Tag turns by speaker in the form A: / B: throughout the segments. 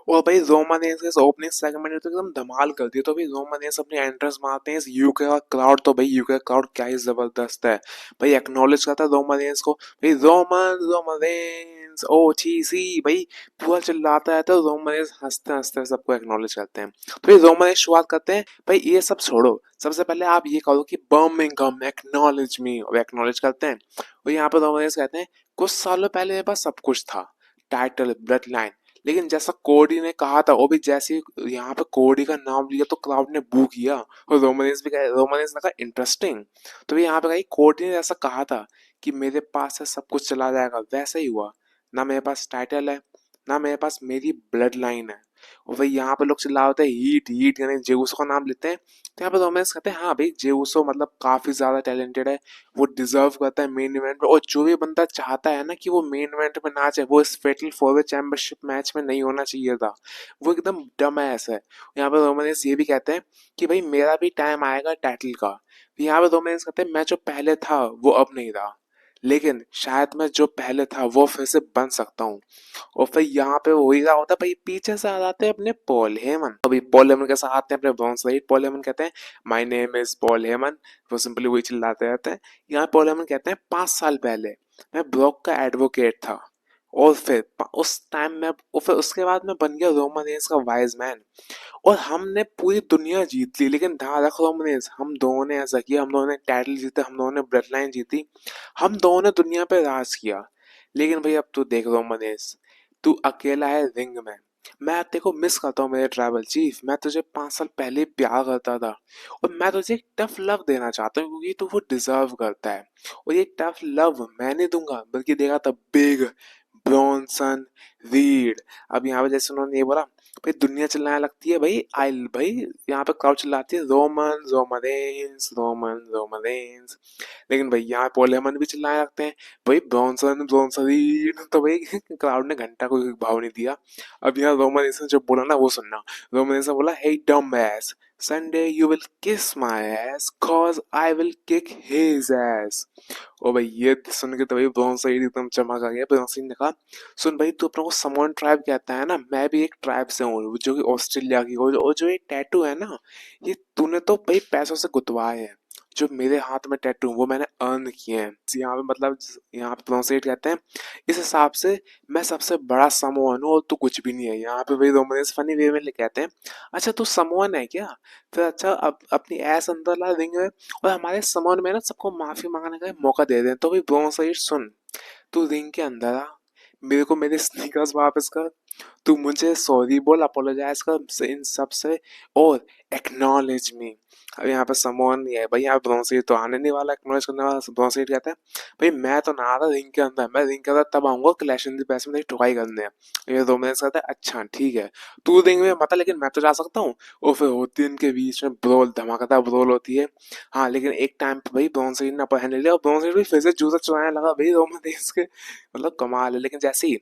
A: और भाई रोमानियंस इस ओपनिंग सेगमेंट में तो एकदम धमाल कर दिया। तो भाई रोमानियंस अपनी एंट्रेंस मारते हैं इस यूके का क्राउड। तो भाई यूके का क्राउड क्या ही जबरदस्त है। भाई एक्नॉलेज करता है रोमानियंस को। भाई रोमानियंस ओ ची सी भाई पूरा चिल्लाता है। तो रोमानियंस हंसते हंसते सबको एक्नॉलेज करते हैं। तो भाई रोमानियंस शुरुआत करते हैं। भाई ये सब छोड़ो, सबसे पहले आप ये कहो कि बर्मिंघम एक्नॉलेज मी, और एक्नॉलेज करते हैं। और यहाँ पे रोमानियंस कहते हैं कुछ सालों पहले मेरे पास सब कुछ था, टाइटल, ब्लड लाइन, लेकिन जैसा कोडी ने कहा था, वो भी जैसे ही यहाँ पे कोडी का नाम लिया तो क्राउड ने बू किया। और रोमानियंस ने कहा इंटरेस्टिंग। तो भी यहाँ पे कही कोडी ने ऐसा कहा था कि मेरे पास से सब कुछ चला जाएगा, वैसा ही हुआ। ना मेरे पास टाइटल है, ना मेरे पास मेरी ब्लड लाइन है। और भाई यहाँ पे लोग चिल्ला होते हैं हीट हीट, यानी जेउसो का नाम लेते हैं। तो यहाँ पे रोमानियंस कहते हैं हाँ भाई जेउसो मतलब काफी ज्यादा टैलेंटेड है, वो डिजर्व करता है मेन इवेंट में। और जो भी बंदा चाहता है ना कि वो मेन इवेंट में ना जाए, वो इस फेटल 4-वे चैंपियनशिप मैच में नहीं होना चाहिए था, वो एकदम डम एस है। यहाँ पे रोमानियंस ये भी कहते हैं कि भाई मेरा भी टाइम आएगा टाइटल का। यहाँ पे रोमानियंस कहते हैं मैं जो पहले था वो अब नहीं रहा, लेकिन शायद मैं जो पहले था वो फिर से बन सकता हूँ। और फिर यहाँ पे वही रहा होता है भाई, पीछे से आ जाते हैं अपने पॉल हेमन। अभी पॉल हेमन के साथ आते हैं अपने ब्रॉन्ज राइट। पॉल हेमन कहते हैं my name is Paul Heyman, वो सिंपली वही चिल्लाते रहते हैं। यहाँ पॉल हेमन कहते हैं 5 साल पहले मैं ब्रॉक का एडवोकेट था, और फिर उस टाइम में, और फिर उसके बाद मैं बन गया रोमन रेंस का वाइज मैन, और हमने पूरी दुनिया जीत ली। लेकिन ध्यान रखो रोमनेस, हम दोनों ने ऐसा किया, हम दोनों ने टाइटल जीते, हम दोनों ने ब्लड लाइन जीती, हम दोनों ने दुनिया पे राज किया। लेकिन भाई अब तू देख रोमनेस, तू अकेला है रिंग में। मैं तेरे को मिस करता हूँ मेरे ट्राइबल चीफ, मैं तुझे 5 साल पहले प्यार करता था, और मैं तुझे एक टफ लव देना चाहता हूँ क्योंकि तू वो डिजर्व करता है। और ये टफ लव मैं नहीं दूंगा, बल्कि देगा द बिग ब्रॉनसन रीड। अब यहाँ पे जैसे उन्होंने ये बोला, भाई दुनिया चिल्लाने लगती है भाई, आई भाई यहाँ पे क्राउड चिल्लाती है रोमन रोमनेंस रोमन रोमनेंस। लेकिन भाई यहाँ पॉल हेमन भी चिल्लाने लगते हैं भाई ब्रॉनसन ब्रॉनसन रीड। तो भाई क्राउड ने घंटा कोई भाव नहीं दिया। अब यहाँ रोमन ने जो बोला ना वो सुनना। रोमन ने बोला हे डम S, Sunday you will kiss my ass cause I will kick his ass. ओ भाई ये सुन के तो भाई ब्रॉन्सन एकदम चमक आ गया। ब्रॉन्सन ने कहा सुन भाई, तू अपना को समोन ट्राइब कहता है ना, मैं भी एक ट्राइब से हूँ जो कि ऑस्ट्रेलिया की। और जो ये टैटू है ना, ये तूने तो भाई पैसों से गुतवाए हैं। जो मेरे हाथ में टैटू वो मैंने अर्न किए हैं। यहाँ पे मतलब, यहाँ पे प्रोनाउंसिएट कहते हैं इस हिसाब से मैं सबसे बड़ा समोन हूँ और तू कुछ भी नहीं है। यहाँ पे भाई रोमानियंस फनी वे में कहते हैं अच्छा तू समोन है क्या, फिर अच्छा अब अपनी ऐस अंदर ला देंगे और हमारे समोन में ना सबको माफी मांगने का मौका दे दें। तो भाई प्रोनाउंसिएट सुन, तू रिंग के अंदर आ, मेरे को मेरे स्नीकर्स वापस कर, तू मुझे सॉरी बोल, अपोलोजाइज कर इन सब से, और एक्नॉलेज मी। अब यहाँ पे समोन नहीं है भाई, यहाँ पे ब्रोंसेट तो आने नहीं वाला एक्नॉलेज करने वाला। ब्रोंसेट कहता है भाई मैं तो ना आ रहा रिंग के अंदर, मैं रिंग के अंदर तब आऊंगा क्लैश इन द पैस में ठुकाई करने। ये रोमांस कहता है अच्छा ठीक है, तू रिंग में मत आ, लेकिन मैं तो जा सकता हूँ। और फिर होती है इनके बीच में ब्रोल, धमाकेदार ब्रोल होती है। हाँ लेकिन एक टाइम पे भाई ब्रोंसेट ने अपर हैंड ले लिया, और ब्रोंसेट भी फिर से जूता चुराने लगा भाई रोमांस के। मतलब कमाल है। लेकिन जैसे ही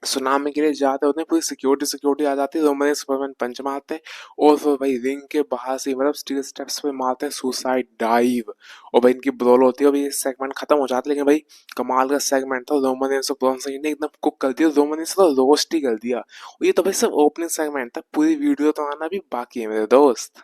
A: सुनामी के लिए जाते होते हैं, पूरी सिक्योरिटी सिक्योरिटी आ जाती है, रोमन सुपरमैन पंच मारते हैं, और फिर भाई रिंग के बाहर से मतलब स्टील स्टेप्स पे मारते हैं सुसाइड डाइव। और भाई इनकी ब्रोल होती है, अभी सेगमेंट खत्म हो जाता है। लेकिन भाई कमाल का सेगमेंट था, रोमन ने ने एकदम कुक कर दिया, रोमन ने तो रोस्ट ही कर दिया। और ये तो भाई सब ओपनिंग सेगमेंट था, पूरी वीडियो तो आना भी बाकी है मेरे दोस्त।